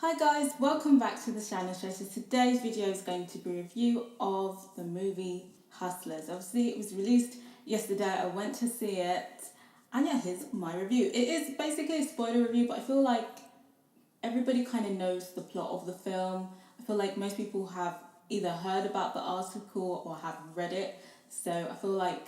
Hi guys, welcome back to the Shannon Show. So today's video is going to be a review of the movie Hustlers. Obviously it was released yesterday, I went to see it, and yeah, here's my review. It is basically a spoiler review, but I feel like everybody kind of knows the plot of the film. I feel like most people have either heard about the article or have read it, so I feel like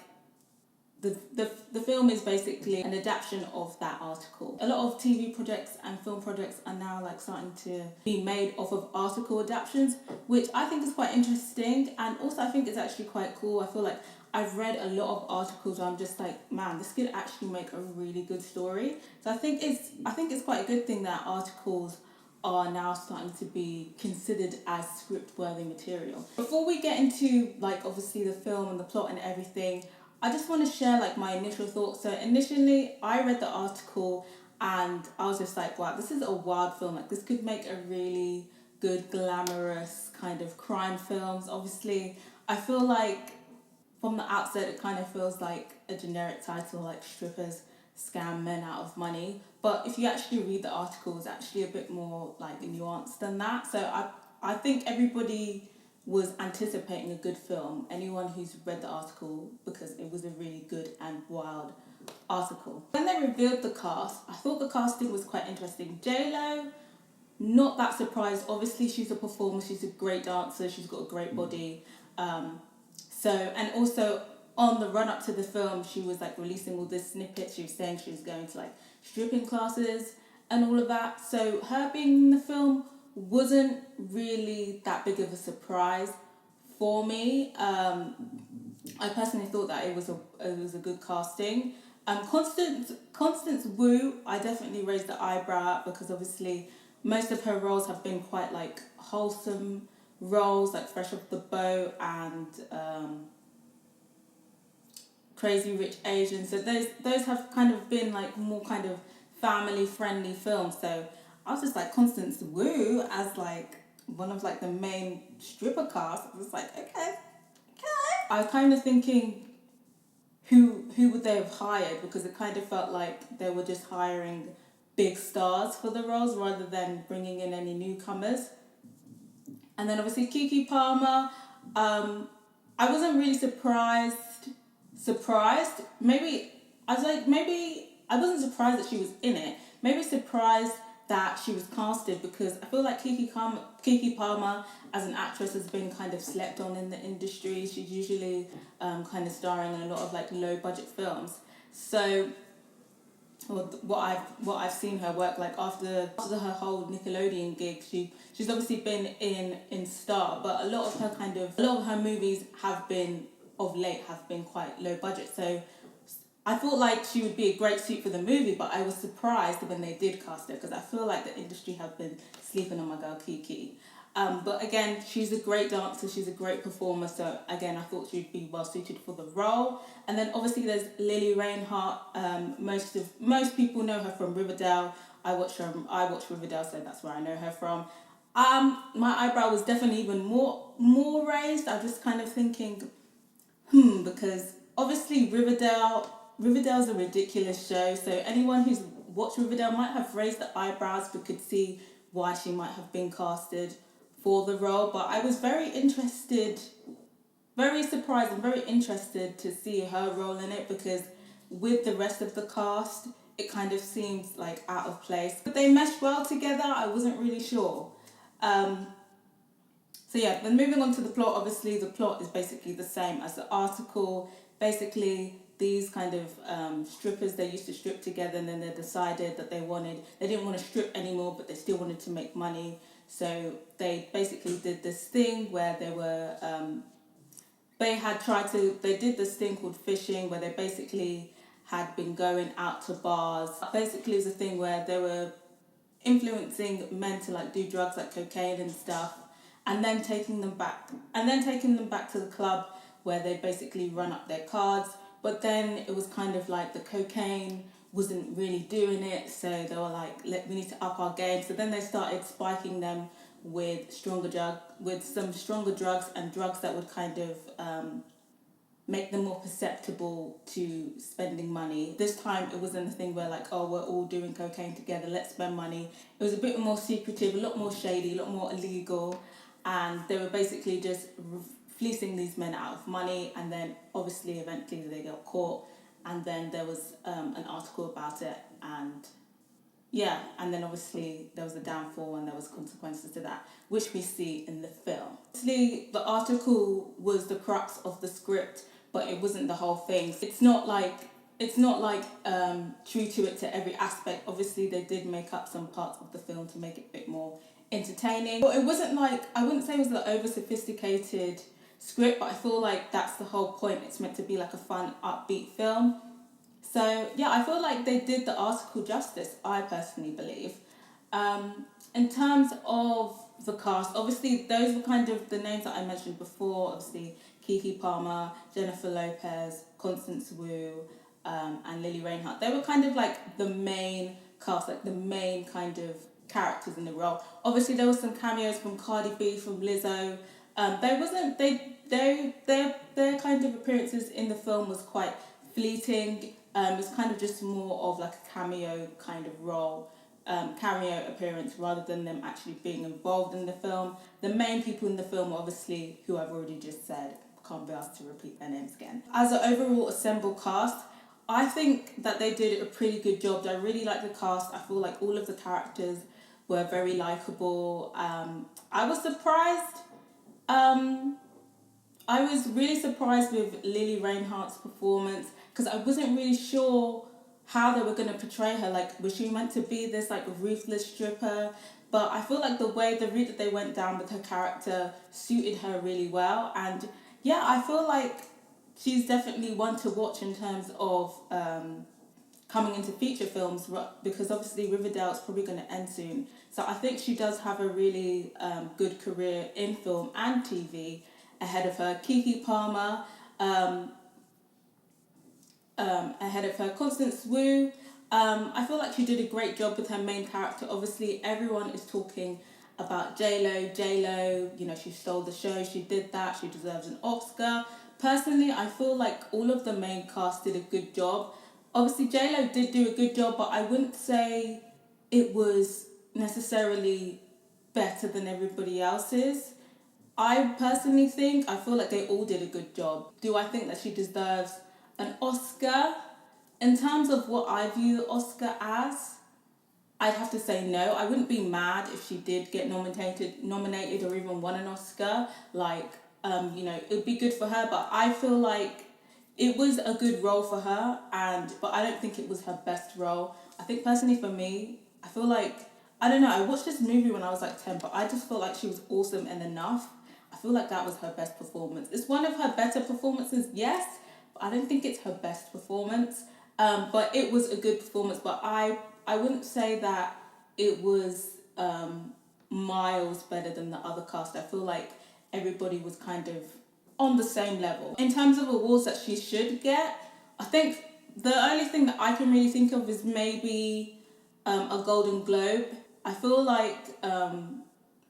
the film is basically an adaptation of that article. A lot of TV projects and film projects are now like starting to be made off of article adaptations, which I think is quite interesting, and also I think it's actually quite cool. I feel like I've read a lot of articles where I'm just like, man, this could actually make a really good story. So I think it's quite a good thing that articles are now starting to be considered as script-worthy material. Before we get into like obviously the film and the plot and everything, I just want to share like my initial thoughts. So initially I read the article and I was just like, wow, this is a wild film. Like this could make a really good glamorous kind of crime films. Obviously, I feel like from the outset it kind of feels like a generic title, like strippers scam men out of money. But if you actually read the article, it's actually a bit more like nuanced than that. So I think everybody was anticipating a good film. Anyone who's read the article, because it was a really good and wild article. When they revealed the cast, I thought the casting was quite interesting. J-Lo, not that surprised. Obviously, she's a performer. She's a great dancer. She's got a great body. And also on the run up to the film, she was like releasing all this snippets. She was saying she was going to like stripping classes and all of that. So her being in the film wasn't really that big of a surprise for me. I personally thought that it was a good casting. Constance Wu, I definitely raised the eyebrow at, because obviously most of her roles have been quite like wholesome roles, like Fresh Off the Boat and Crazy Rich Asians. So those have kind of been like more kind of family friendly films. So I was just like, Constance Wu as like one of like the main stripper cast. I was like, okay. I was kind of thinking, who would they have hired, because it kind of felt like they were just hiring big stars for the roles rather than bringing in any newcomers. And then obviously Keke Palmer, I wasn't really surprised. Maybe I wasn't surprised that she was in it. Maybe surprised that she was casted, because I feel like Keke Palmer as an actress has been kind of slept on in the industry. She's usually kind of starring in a lot of like low budget films. So what I've seen her work like after her whole Nickelodeon gig, she's obviously been in Star, but a lot of her movies have been quite low budget. So I thought like she would be a great suit for the movie, but I was surprised when they did cast her, because I feel like the industry have been sleeping on my girl Kiki. But again, she's a great dancer, she's a great performer, so again, I thought she'd be well suited for the role. And then obviously there's Lily Reinhart. Most people know her from Riverdale. I watch Riverdale, so that's where I know her from. My eyebrow was definitely even more raised. I was just kind of thinking, because obviously Riverdale's a ridiculous show, so anyone who's watched Riverdale might have raised the eyebrows, but could see why she might have been casted for the role. But I was very surprised and very interested to see her role in it, because with the rest of the cast, it kind of seems like out of place. But they meshed well together, I wasn't really sure. So yeah, then moving on to the plot, obviously the plot is basically the same as the article. Basically, these kind of strippers, they used to strip together, and then they decided that they didn't want to strip anymore, but they still wanted to make money. So they basically did this thing where they did this thing called fishing, where they basically had been going out to bars. Basically, it was a thing where they were influencing men to like do drugs like cocaine and stuff, and then taking them back to the club where they basically run up their cards. But then it was kind of like the cocaine wasn't really doing it, so they were like, we need to up our game. So then they started spiking them with some stronger drugs, and drugs that would kind of make them more perceptible to spending money. This time it wasn't a thing where like, oh, we're all doing cocaine together, let's spend money. It was a bit more secretive, a lot more shady, a lot more illegal, and they were basically just fleecing these men out of money, and then obviously eventually they got caught, and then there was an article about it, and yeah, and then obviously there was a downfall and there was consequences to that, which we see in the film. Obviously, the article was the crux of the script, but it wasn't the whole thing. It's not like true to it to every aspect. Obviously, they did make up some parts of the film to make it a bit more entertaining. But it wasn't like, I wouldn't say it was the over sophisticated script, but I feel like that's the whole point. It's meant to be like a fun, upbeat film. So yeah, I feel like they did the article justice, I personally believe. In terms of the cast, obviously those were kind of the names that I mentioned before. Obviously Keke Palmer, Jennifer Lopez, Constance Wu, and Lily Reinhardt. They were kind of like the main cast, like the main kind of characters in the role. Obviously there was some cameos from Cardi B, from Lizzo. Their kind of appearances in the film was quite fleeting. It's kind of just more of like a cameo kind of role, cameo appearance, rather than them actually being involved in the film. The main people in the film, obviously, who I've already just said, can't be asked to repeat their names again. As an overall assembled cast, I think that they did a pretty good job. I really like the cast. I feel like all of the characters were very likable. I was surprised. I was really surprised with Lily Reinhardt's performance, because I wasn't really sure how they were going to portray her. Like, was she meant to be this like ruthless stripper? But I feel like the route that they went down with her character suited her really well. And yeah, I feel like she's definitely one to watch in terms of coming into feature films, because obviously Riverdale's probably going to end soon. So I think she does have a really good career in film and TV ahead of her. Keke Palmer, ahead of her. Constance Wu, I feel like she did a great job with her main character. Obviously, everyone is talking about J-Lo, you know, she stole the show, she did that, she deserves an Oscar. Personally, I feel like all of the main cast did a good job. Obviously, J-Lo did do a good job, but I wouldn't say it was necessarily better than everybody else's. I personally I feel like they all did a good job. Do I think that she deserves an Oscar? In terms of what I view the Oscar as, I'd have to say no. I wouldn't be mad if she did get nominated or even won an Oscar. Like, it would be good for her, but I feel like it was a good role for her, but I don't think it was her best role. I think personally for me, I feel like, I don't know, I watched this movie when I was like 10, but I just felt like she was awesome and enough. I feel like that was her best performance. It's one of her better performances, yes, but I don't think it's her best performance. But it was a good performance, but I wouldn't say that it was miles better than the other cast. I feel like everybody was kind of on the same level. In terms of awards that she should get, I think the only thing that I can really think of is maybe a Golden Globe. I feel like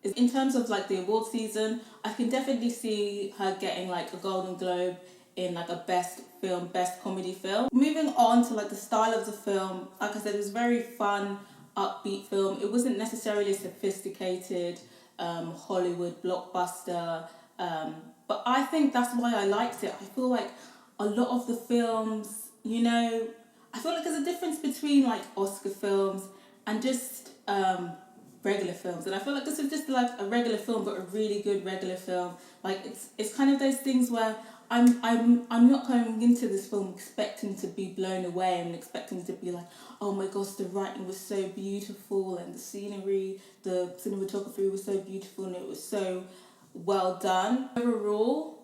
in terms of like the award season, I can definitely see her getting like a Golden Globe in like a best film, best comedy film. Moving on to like the style of the film, like I said, it was very fun, upbeat film. It wasn't necessarily a sophisticated Hollywood blockbuster, but I think that's why I liked it. I feel like a lot of the films, I feel like there's a difference between like Oscar films and just regular films, and I feel like this is just like a regular film, but a really good regular film. Like it's kind of those things where I'm not going into this film expecting to be blown away. I'm expecting to be like, oh my gosh, the writing was so beautiful and the scenery, the cinematography was so beautiful and it was so well done. Overall,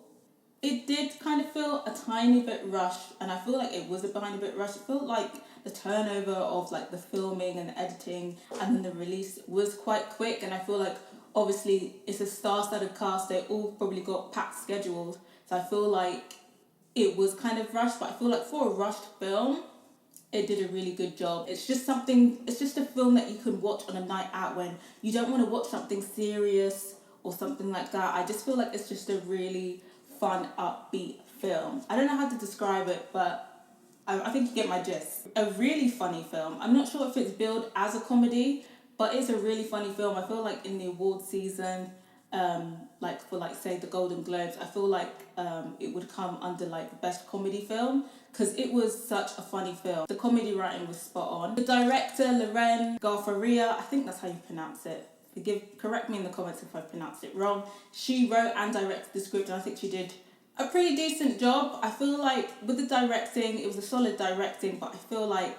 it did kind of feel a tiny bit rushed, and I feel like it was a tiny bit rushed. It felt like the turnover of like the filming and the editing and then the release was quite quick, and I feel like obviously it's a star-studded cast, they all probably got packed schedules, so I feel like it was kind of rushed, but I feel like for a rushed film, it did a really good job. It's just a film that you can watch on a night out when you don't want to watch something serious or something like that. I just feel like it's just a really fun, upbeat film. I don't know how to describe it, but I think you get my gist. A really funny film. I'm not sure if it's billed as a comedy, but it's a really funny film. I feel like in the award season, like for like say the Golden Globes, I feel like it would come under like best comedy film because it was such a funny film. The comedy writing was spot on. The director, Loren Garfaria, I think that's how you pronounce it. Correct me in the comments if I pronounced it wrong. She wrote and directed the script, and I think she did a pretty decent job. I feel like with the directing, it was a solid directing, but I feel like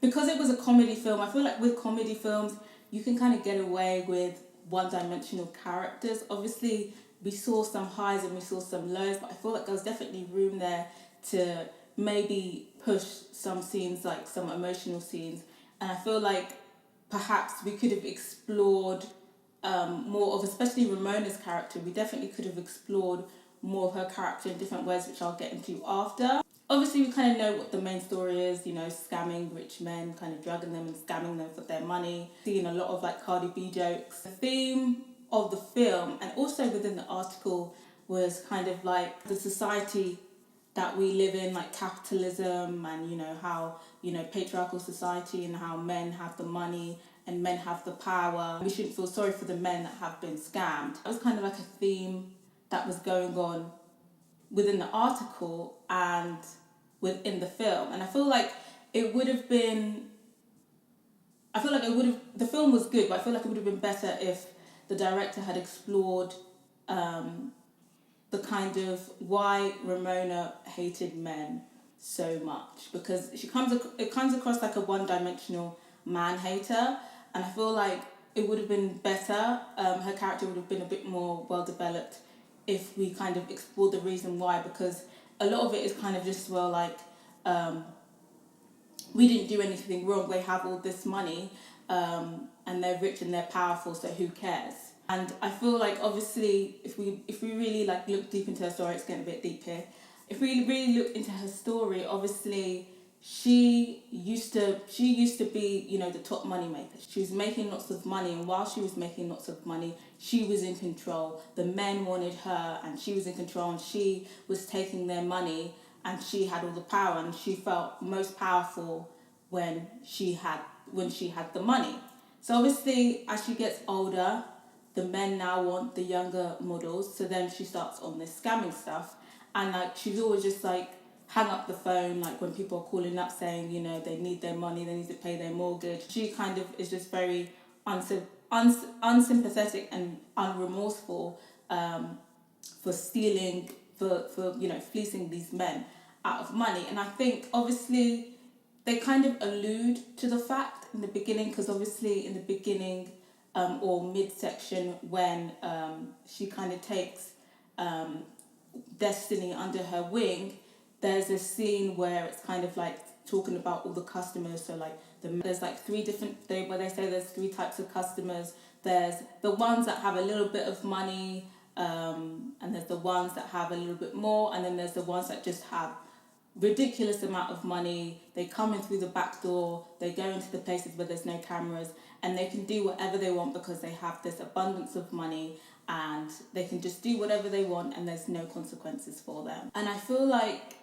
because it was a comedy film, I feel like with comedy films, you can kind of get away with one-dimensional characters. Obviously, we saw some highs and we saw some lows, but I feel like there was definitely room there to maybe push some scenes, like some emotional scenes. And I feel like perhaps we could have explored more of, especially Ramona's character, we definitely could have explored more of her character in different ways, which I'll get into after. Obviously, we kind of know what the main story is, you know, scamming rich men, kind of drugging them and scamming them for their money. Seeing a lot of like Cardi B jokes. The theme of the film and also within the article was kind of like the society that we live in, like capitalism, and you know how, you know, patriarchal society, and how men have the money and men have the power. We shouldn't feel sorry for the men that have been scammed. It was kind of like a theme that was going on within the article and within the film. And I feel like it would have been, the film was good, but I feel like it would have been better if the director had explored the kind of why Ramona hated men so much, because it comes across like a one-dimensional man hater, and I feel like it would have been better. Her character would have been a bit more well developed if we kind of explored the reason why, because a lot of it is kind of just, well, like we didn't do anything wrong. They have all this money, and they're rich and they're powerful, so who cares? And I feel like be, if we really like look deep into her story, it's getting a bit deep here. If we really look into her story, obviously she used to be, you know, the top money maker. She was making lots of money, and while she was making lots of money, she was in control. The men wanted her, and she was in control, and she was taking their money, and she had all the power, and she felt most powerful when she had the money. So obviously, as she gets older, the men now want the younger models, so then she starts on this scamming stuff, and like she's always just like hang up the phone like when people are calling up saying, you know, they need their money, they need to pay their mortgage. She kind of is just very unsympathetic and unremorseful for stealing, for you know, fleecing these men out of money. And I think obviously they kind of allude to the fact in the beginning, because obviously in the beginning or midsection when she kind of takes Destiny under her wing, there's a scene where it's kind of like talking about all the customers. So like there's like where they say there's three types of customers. There's the ones that have a little bit of money, and there's the ones that have a little bit more, and then there's the ones that just have ridiculous amount of money. They come in through the back door, they go into the places where there's no cameras, and they can do whatever they want because they have this abundance of money, and they can just do whatever they want and there's no consequences for them. And I feel like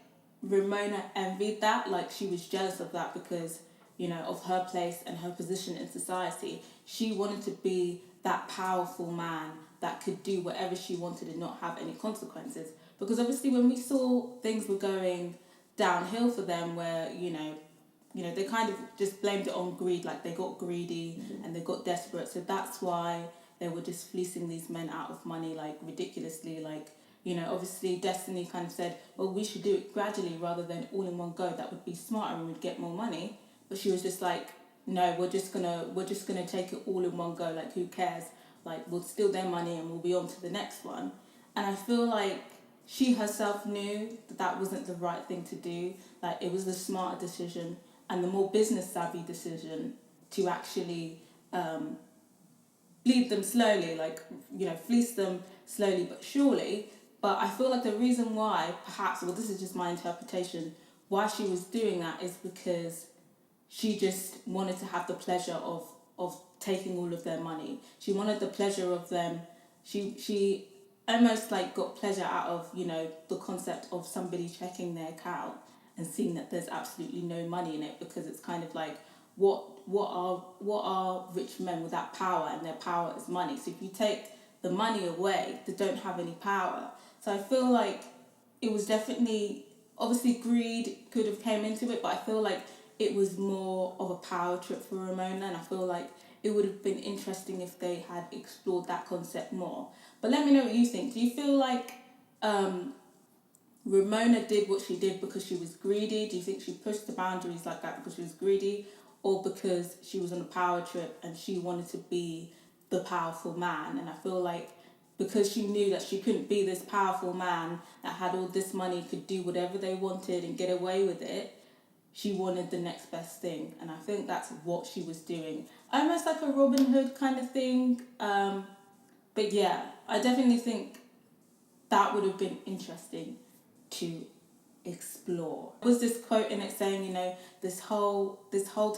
Ramona envied that, like she was jealous of that because, you know, of her place and her position in society. She wanted to be that powerful man that could do whatever she wanted and not have any consequences. Because obviously when we saw things were going downhill for them, where, you know, they kind of just blamed it on greed, like they got greedy and they got desperate. So that's why they were just fleecing these men out of money, like ridiculously. Like, you know, obviously Destiny kind of said, well, we should do it gradually rather than all in one go. That would be smarter and we'd get more money. But she was just like, no, we're just gonna take it all in one go. Like, who cares? Like, we'll steal their money and we'll be on to the next one. And I feel like she herself knew that that wasn't the right thing to do. Like, it was the smarter decision and the more business savvy decision to actually bleed them slowly, like, you know, fleece them slowly but surely. But I feel like the reason why, perhaps, well, this is just my interpretation, why she was doing that is because she just wanted to have the pleasure of taking all of their money. She wanted the pleasure of them. She almost like got pleasure out of, you know, the concept of somebody checking their account and seeing that there's absolutely no money in it, because it's kind of like, what are rich men without power, and their power is money. So if you take the money away, they don't have any power. So I feel like it was definitely, obviously greed could have came into it, but I feel like it was more of a power trip for Ramona, and I feel like it would have been interesting if they had explored that concept more. But let me know what you think. Do you feel like Ramona did what she did because she was greedy? Do you think she pushed the boundaries like that because she was greedy, or because she was on a power trip and she wanted to be the powerful man? And I feel like because she knew that she couldn't be this powerful man that had all this money, could do whatever they wanted and get away with it, she wanted the next best thing. And I think that's what she was doing. Almost like a Robin Hood kind of thing. But yeah, I definitely think that would have been interesting to explore. There was this quote in it saying, you know, this whole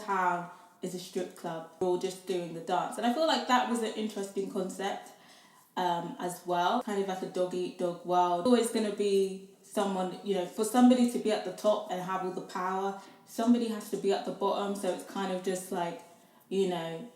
town is a strip club. We're all just doing the dance. And I feel like that was an interesting concept as well. Kind of like a dog eat dog world. Always going to be someone, you know, for somebody to be at the top and have all the power, somebody has to be at the bottom. So it's kind of just like, you know,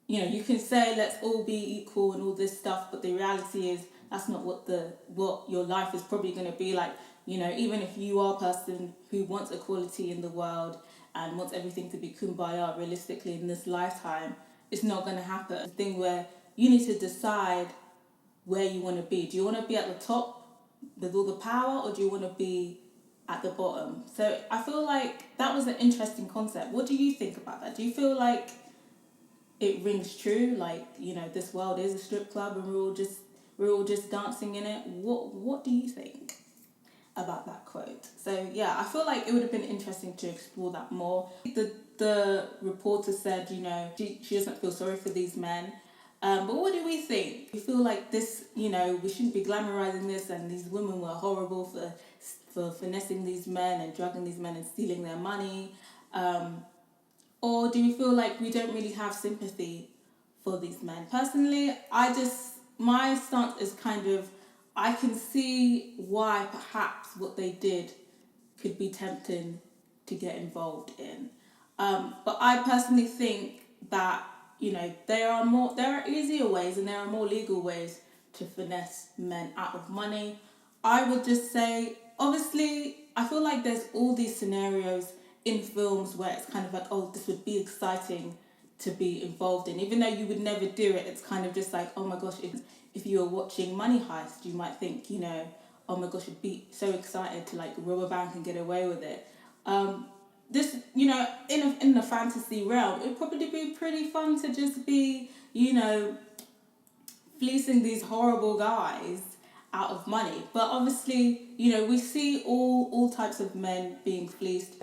you can say let's all be equal and all this stuff, but the reality is that's not what your life is probably going to be like. You know, even if you are a person who wants equality in the world and wants everything to be kumbaya realistically in this lifetime, it's not going to happen. It's a thing where you need to decide where you want to be. Do you want to be at the top with all the power, or do you want to be at the bottom? So I feel like that was an interesting concept. What do you think about that? Do you feel like it rings true, like, you know, this world is a strip club and we're all just dancing in it? What do you think about that quote? So yeah, I feel like it would have been interesting to explore that more. The reporter said, you know, she doesn't feel sorry for these men. But what do we think? We feel like this, you know, we shouldn't be glamorizing this, and these women were horrible for finessing these men and drugging these men and stealing their money. Or do we feel like we don't really have sympathy for these men? Personally, my stance is kind of, I can see why perhaps what they did could be tempting to get involved in. But I personally think that, you know, there are easier ways and there are more legal ways to finesse men out of money. I would just say, obviously, I feel like there's all these scenarios in films where it's kind of like, oh, this would be exciting to be involved in. Even though you would never do it, it's kind of just like, oh my gosh, if you were watching Money Heist, you might think, you know, oh my gosh, I'd be so excited to like rob a bank and get away with it. This, you know, in the fantasy realm, it'd probably be pretty fun to just be, you know, fleecing these horrible guys out of money. But obviously, you know, we see all types of men being fleeced.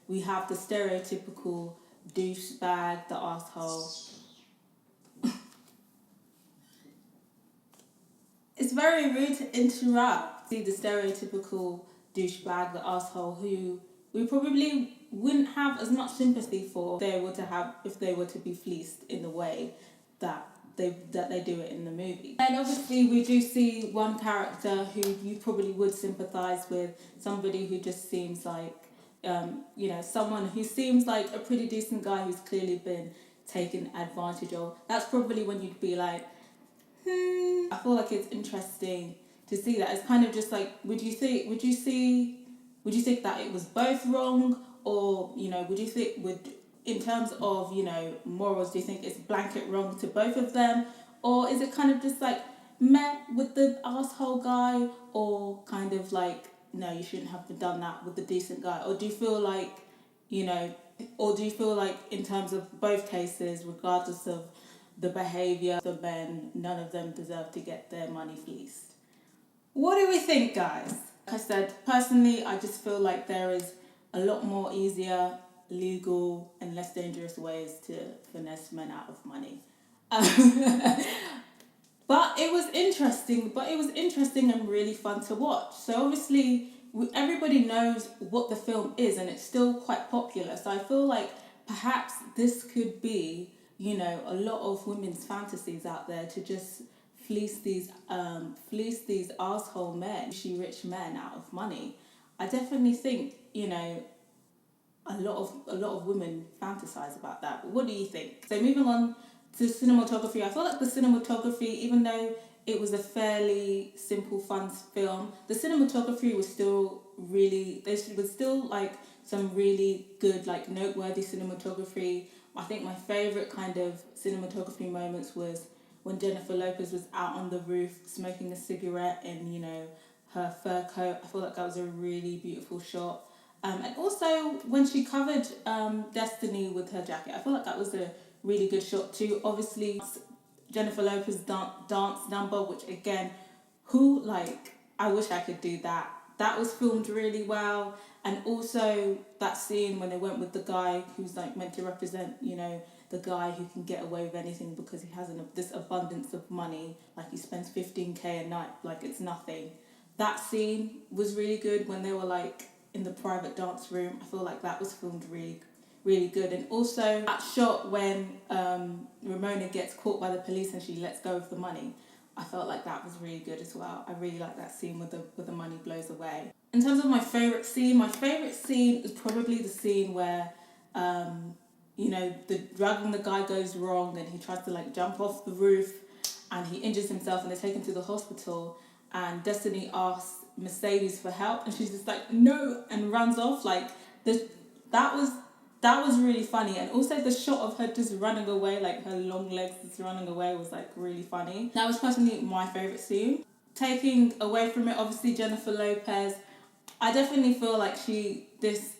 We have the stereotypical douchebag, the asshole. It's very rude to interrupt. See the stereotypical douchebag, the asshole, who we probably wouldn't have as much sympathy for if they were to be fleeced in the way that they do it in the movie. And obviously we do see one character who you probably would sympathise with, somebody who just seems like, you know, someone who seems like a pretty decent guy who's clearly been taken advantage of. That's probably when you'd be like, I feel like it's interesting to see that. It's kind of just like, would you think that it was both wrong, or, you know, in terms of, you know, morals, do you think it's blanket wrong to both of them, or is it kind of just like met with the asshole guy, or kind of like, no, you shouldn't have done that with the decent guy? Or do you feel like, you know, in terms of both cases, regardless of the behaviour of the men, none of them deserve to get their money fleeced? What do we think, guys? Like I said, personally, I just feel like there is a lot more easier, legal, and less dangerous ways to finesse men out of money. But it was interesting and really fun to watch. So obviously, everybody knows what the film is, and it's still quite popular. So I feel like perhaps this could be, you know, a lot of women's fantasies out there, to just fleece these asshole men, rich men out of money. I definitely think, you know, a lot of women fantasize about that. But what do you think? So moving on to cinematography, I feel like the cinematography, even though it was a fairly simple, fun film, the cinematography was still really, there was still like some really good, like noteworthy cinematography. I think my favourite kind of cinematography moments was when Jennifer Lopez was out on the roof smoking a cigarette in, you know, her fur coat. I feel like that was a really beautiful shot. And also when she covered Destiny with her jacket, I feel like that was a really good shot too. Obviously, Jennifer Lopez dance number, which again, I wish I could do that. That was filmed really well. And also that scene when they went with the guy who's like meant to represent, you know, the guy who can get away with anything because he has this abundance of money, like he spends 15k a night, like it's nothing. That scene was really good when they were like in the private dance room. I feel like that was filmed really, really good. And also that shot when Ramona gets caught by the police and she lets go of the money, I felt like that was really good as well. I really like that scene with the money blows away. In terms of my favourite scene is probably the scene where you know, the dragging the guy goes wrong and he tries to like jump off the roof and he injures himself and they take him to the hospital, and Destiny asks Mercedes for help and she's just like no and runs off. Like that was really funny. And also the shot of her just running away, like her long legs just running away, was like really funny. That was personally my favourite scene. Taking away from it, obviously Jennifer Lopez, I definitely feel like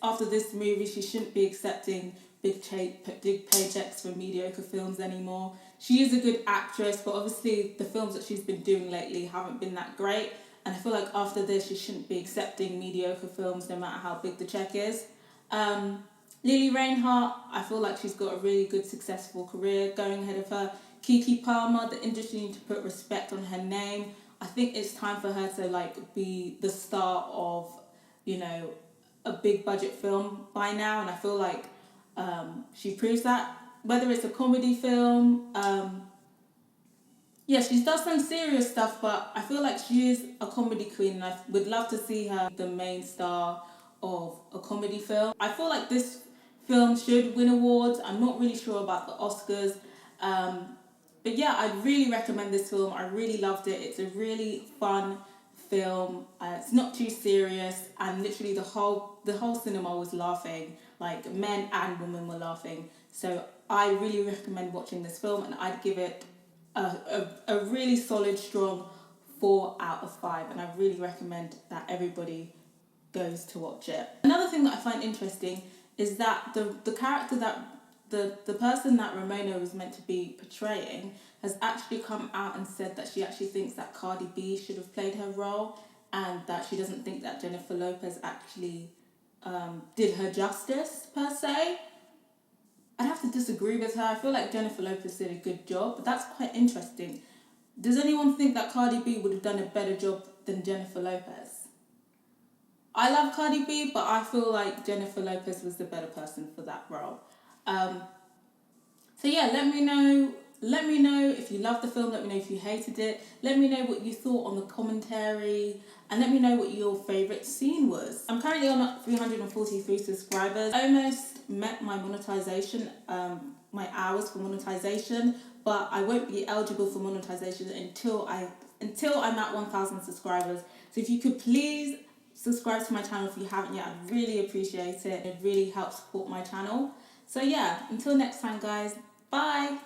after this movie she shouldn't be accepting big paychecks for mediocre films anymore. She is a good actress, but obviously the films that she's been doing lately haven't been that great. And I feel like after this she shouldn't be accepting mediocre films no matter how big the check is. Lily Reinhart, I feel like she's got a really good successful career going ahead of her. Keke Palmer, the industry need to put respect on her name. I think it's time for her to like be the star of, you know, a big budget film by now, and I feel like she proves that. Whether it's a comedy film, yeah, she does some serious stuff, but I feel like she is a comedy queen, and I would love to see her the main star of a comedy film. I feel like this film should win awards. I'm not really sure about the Oscars. But yeah, I'd really recommend this film. I really loved it. It's a really fun film. It's not too serious, and literally the whole cinema was laughing. Like men and women were laughing. So I really recommend watching this film, and I'd give it a really solid, strong 4 out of 5. And I really recommend that everybody goes to watch it. Another thing that I find interesting is that the character that the person that Ramona was meant to be portraying has actually come out and said that she actually thinks that Cardi B should have played her role, and that she doesn't think that Jennifer Lopez actually did her justice per se. I'd have to disagree with her. I feel like Jennifer Lopez did a good job, but that's quite interesting. Does anyone think that Cardi B would have done a better job than Jennifer Lopez? I love Cardi B, but I feel like Jennifer Lopez was the better person for that role. So yeah, let me know if you loved the film, let me know if you hated it, let me know what you thought on the commentary, and let me know what your favourite scene was. I'm currently on 343 subscribers. I almost met my monetization, my hours for monetization, but I won't be eligible for monetization until I'm at 1,000 subscribers. So if you could please subscribe to my channel if you haven't yet, I'd really appreciate it. It really helps support my channel. So yeah, until next time guys, bye!